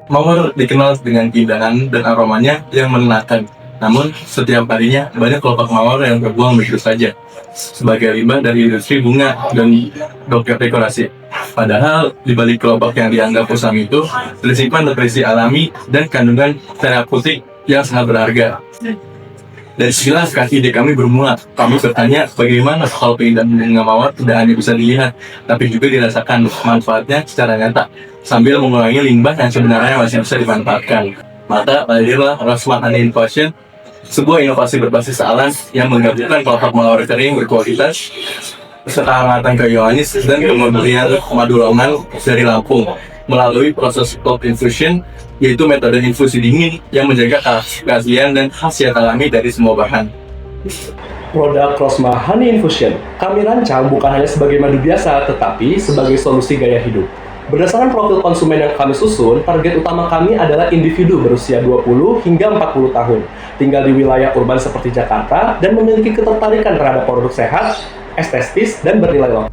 Mawar dikenal dengan keindahan dan aromanya yang menenangkan. Namun, setiap harinya banyak kelopak mawar yang terbuang begitu saja, sebagai limbah dari industri bunga dan dekorasi. Padahal, di balik kelopak yang dianggap usang itu, tersimpan nutrisi alami dan kandungan terapeutik yang sangat berharga. Dari sekilas kaki ide kami bermula. Kami bertanya bagaimana kalau keindahan bunga mawar tidak hanya bisa dilihat, tapi juga dirasakan manfaatnya secara nyata, sambil mengurangi limbah yang sebenarnya masih bisa dimanfaatkan. Maka lahirlah Rosmah Honey Infusion, sebuah inovasi berbasis alam yang menggabungkan kelopak mawar kering berkualitas, serta hangatan kayu manis dan kemudian madu longan dari Lampung melalui proses cold infusion, yaitu metode infusi dingin yang menjaga keaslian dan khasiat alami dari semua bahan. Produk Rosmah Honey Infusion kami rancang bukan hanya sebagai madu biasa, tetapi sebagai solusi gaya hidup. Berdasarkan profil konsumen yang kami susun, target utama kami adalah individu berusia 20 hingga 40 tahun, tinggal di wilayah urban seperti Jakarta, dan memiliki ketertarikan terhadap produk sehat, estetis, dan bernilai lokal.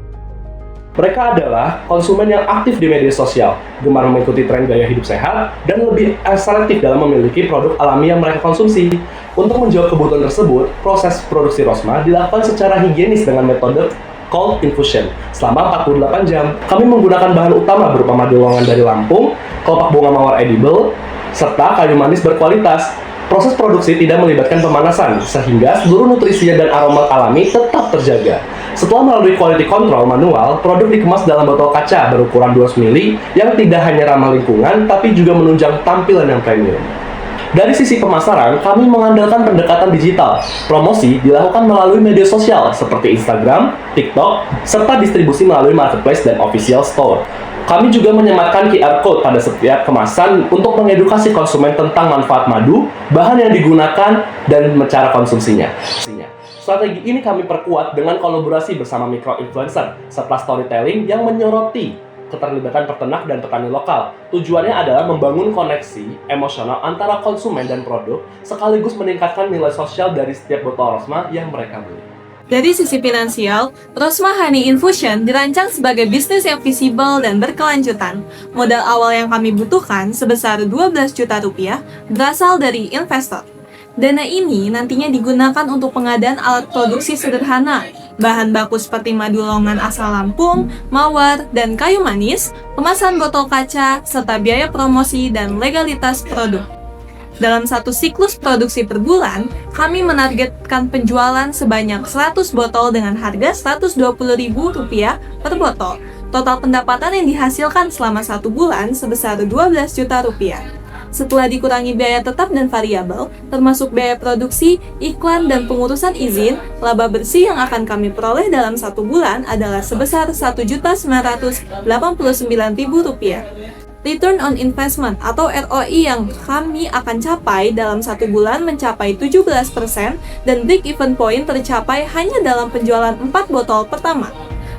Mereka adalah konsumen yang aktif di media sosial, gemar mengikuti tren gaya hidup sehat, dan lebih selektif dalam memiliki produk alami yang mereka konsumsi. Untuk menjawab kebutuhan tersebut, proses produksi Rosmah dilakukan secara higienis dengan metode cold infusion selama 48 jam. Kami menggunakan bahan utama berupa madu longan dari Lampung, kelopak bunga mawar edible, serta kayu manis berkualitas. Proses produksi tidak melibatkan pemanasan, sehingga seluruh nutrisinya dan aroma alami tetap terjaga. Setelah melalui quality control manual, produk dikemas dalam botol kaca berukuran 200 ml yang tidak hanya ramah lingkungan, tapi juga menunjang tampilan yang premium. Dari sisi pemasaran, kami mengandalkan pendekatan digital. Promosi dilakukan melalui media sosial seperti Instagram, TikTok, serta distribusi melalui marketplace dan official store. Kami juga menyematkan QR Code pada setiap kemasan untuk mengedukasi konsumen tentang manfaat madu, bahan yang digunakan, dan cara konsumsinya. Strategi ini kami perkuat dengan kolaborasi bersama micro-influencer serta storytelling yang menyoroti keterlibatan peternak dan petani lokal. Tujuannya adalah membangun koneksi emosional antara konsumen dan produk, sekaligus meningkatkan nilai sosial dari setiap botol Rosmah yang mereka beli. Dari sisi finansial, Rosmah Honey Infusion dirancang sebagai bisnis yang visible dan berkelanjutan. Modal awal yang kami butuhkan sebesar 12 juta rupiah berasal dari investor. Dana ini nantinya digunakan untuk pengadaan alat produksi sederhana, bahan baku seperti madu longan asal Lampung, mawar, dan kayu manis, kemasan botol kaca, serta biaya promosi dan legalitas produk. Dalam satu siklus produksi per bulan, kami menargetkan penjualan sebanyak 100 botol dengan harga Rp120.000 per botol. Total pendapatan yang dihasilkan selama 1 bulan sebesar 12 juta rupiah. Setelah dikurangi biaya tetap dan variabel, termasuk biaya produksi, iklan, dan pengurusan izin, laba bersih yang akan kami peroleh dalam 1 bulan adalah sebesar Rp1.989.000. Return on Investment atau ROI yang kami akan capai dalam 1 bulan mencapai 17% dan break-even point tercapai hanya dalam penjualan 4 botol pertama.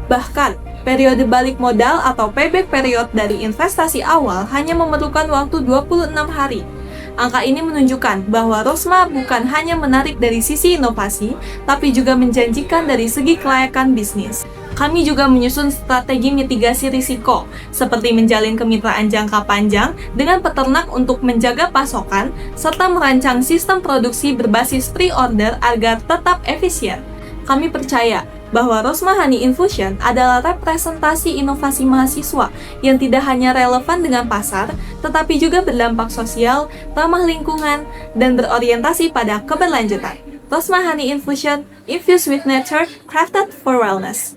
Bahkan, periode balik modal atau payback period dari investasi awal hanya memerlukan waktu 26 hari. Angka ini menunjukkan bahwa Rosmah bukan hanya menarik dari sisi inovasi, tapi juga menjanjikan dari segi kelayakan bisnis. Kami juga menyusun strategi mitigasi risiko, seperti menjalin kemitraan jangka panjang dengan peternak untuk menjaga pasokan, serta merancang sistem produksi berbasis pre-order agar tetap efisien. Kami percaya bahwa Rosmah Honey Infusion adalah representasi inovasi mahasiswa yang tidak hanya relevan dengan pasar, tetapi juga berdampak sosial, ramah lingkungan, dan berorientasi pada keberlanjutan. Rosmah Honey Infusion, infused with nature, crafted for wellness.